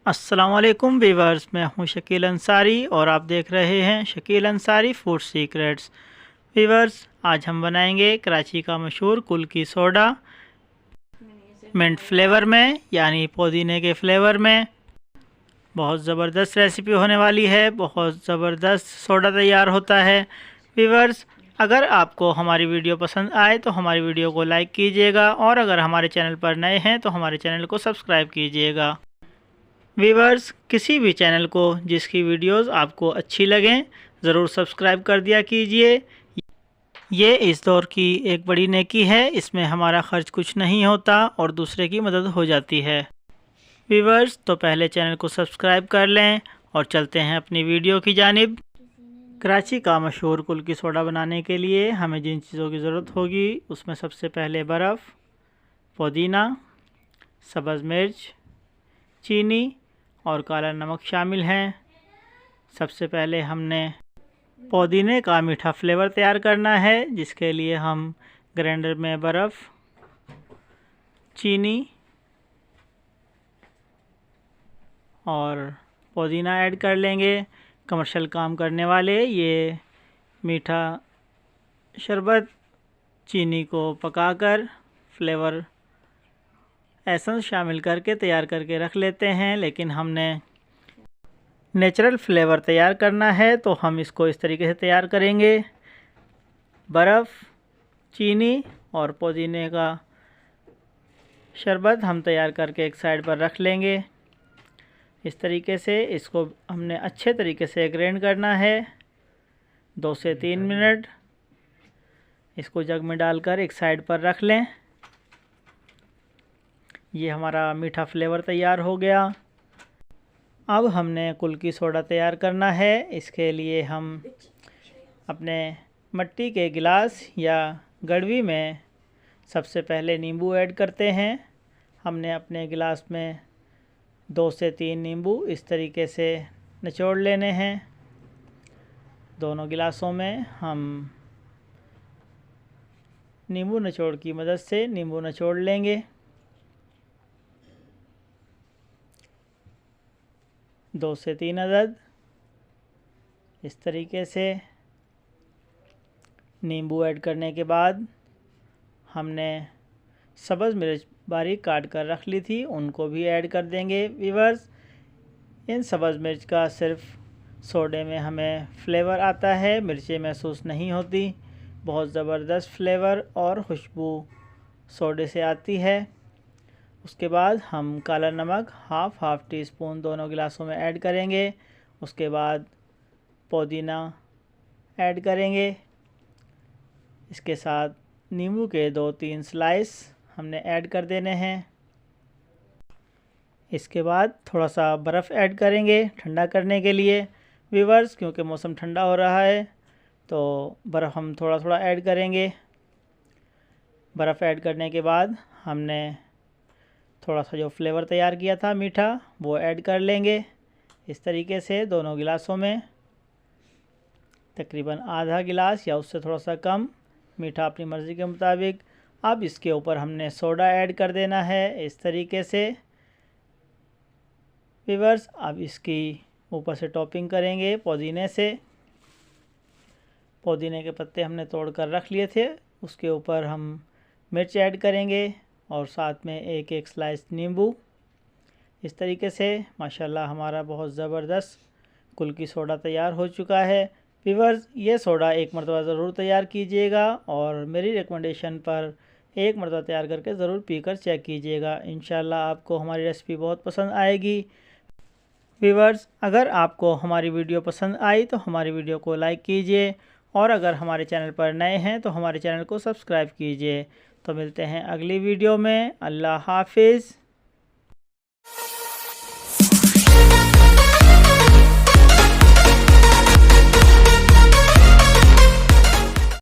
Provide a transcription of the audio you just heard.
अस्सलाम वालेकुम वीवर्स, मैं हूं शकील अंसारी और आप देख रहे हैं Shakeel Ansari food secrets. Viewers, आज हम बनाएंगे कराची का मशहूर कुल्की सोडा मिंट फ्लेवर में, यानी पुदीने के फ्लेवर में। बहुत ज़बरदस्त रेसिपी होने वाली है, बहुत ज़बरदस्त सोडा तैयार होता है। वीवर्स, अगर आपको हमारी वीडियो पसंद आए तो हमारी वीडियो को लाइक कीजिएगा, और अगर हमारे चैनल पर नए हैं तो हमारे चैनल को सब्सक्राइब कीजिएगा। वीवर्स, किसी भी चैनल को जिसकी वीडियोस आपको अच्छी लगें ज़रूर सब्सक्राइब कर दिया कीजिए। ये इस दौर की एक बड़ी नेकी है, इसमें हमारा ख़र्च कुछ नहीं होता और दूसरे की मदद हो जाती है। वीवर्स, तो पहले चैनल को सब्सक्राइब कर लें और चलते हैं अपनी वीडियो की जानिब। कराची का मशहूर कुल्की सोडा बनाने के लिए हमें जिन चीज़ों की ज़रूरत होगी उसमें सबसे पहले बर्फ़, पुदीना, सब्ज़ मिर्च, चीनी और काला नमक शामिल हैं। सबसे पहले हमने पुदीने का मीठा फ्लेवर तैयार करना है, जिसके लिए हम ग्राइंडर में बर्फ़, चीनी और पुदीना ऐड कर लेंगे। कमर्शियल काम करने वाले ये मीठा शरबत चीनी को पकाकर फ्लेवर एसेंस शामिल करके तैयार करके रख लेते हैं, लेकिन हमने नेचुरल फ्लेवर तैयार करना है तो हम इसको इस तरीके से तैयार करेंगे। बर्फ़, चीनी और पुदीने का शरबत हम तैयार करके एक साइड पर रख लेंगे। इस तरीके से इसको हमने अच्छे तरीके से ग्राइंड करना है 2 से 3 मिनट। इसको जग में डालकर एक साइड पर रख लें। ये हमारा मीठा फ्लेवर तैयार हो गया। अब हमने कुल्की सोडा तैयार करना है। इसके लिए हम अपने मिट्टी के गिलास या गड़वी में सबसे पहले नींबू ऐड करते हैं। हमने अपने गिलास में 2 से 3 नींबू इस तरीके से निचोड़ लेने हैं। दोनों गिलासों में हम नींबू निचोड़ की मदद से नींबू निचोड़ लेंगे। 2 से 3 अदद इस तरीके से नींबू ऐड करने के बाद हमने सब्ज़ मिर्च बारीक काट कर रख ली थी, उनको भी ऐड कर देंगे। वीवर्स, इन सब्ज़ मिर्च का सिर्फ सोडे में हमें फ्लेवर आता है, मिर्चें महसूस नहीं होती। बहुत ज़बरदस्त फ्लेवर और खुशबू सोडे से आती है। उसके बाद हम काला नमक हाफ़ टी स्पून दोनों गिलासों में ऐड करेंगे। उसके बाद पुदीना ऐड करेंगे। इसके साथ नींबू के 2-3 स्लाइस हमने ऐड कर देने हैं। इसके बाद थोड़ा सा बर्फ़ ऐड करेंगे ठंडा करने के लिए। वीवर्स, क्योंकि मौसम ठंडा हो रहा है तो बर्फ़ हम थोड़ा थोड़ा ऐड करेंगे। बर्फ़ ऐड करने के बाद हमने थोड़ा सा जो फ्लेवर तैयार किया था मीठा, वो ऐड कर लेंगे। इस तरीके से दोनों गिलासों में तकरीबन आधा गिलास या उससे थोड़ा सा कम मीठा अपनी मर्ज़ी के मुताबिक। अब इसके ऊपर हमने सोडा ऐड कर देना है इस तरीके से। वीवर्स, अब इसकी ऊपर से टॉपिंग करेंगे पुदीने से। पुदीने के पत्ते हमने तोड़ कर रख लिए थे, उसके ऊपर हम मिर्च ऐड करेंगे और साथ में एक स्लाइस नींबू। इस तरीके से माशाल्लाह हमारा बहुत ज़बरदस्त कुल्की सोडा तैयार हो चुका है। वीवर्स, ये सोडा एक मरतबा ज़रूर तैयार कीजिएगा और मेरी रिकमेंडेशन पर एक मरतबा तैयार करके ज़रूर पीकर चेक कीजिएगा। इंशाल्लाह आपको हमारी रेसिपी बहुत पसंद आएगी। वीवर्स, अगर आपको हमारी वीडियो पसंद आई तो हमारी वीडियो को लाइक कीजिए, और अगर हमारे चैनल पर नए हैं तो हमारे चैनल को सब्सक्राइब कीजिए। तो मिलते हैं अगली वीडियो में। अल्लाह हाफिज़।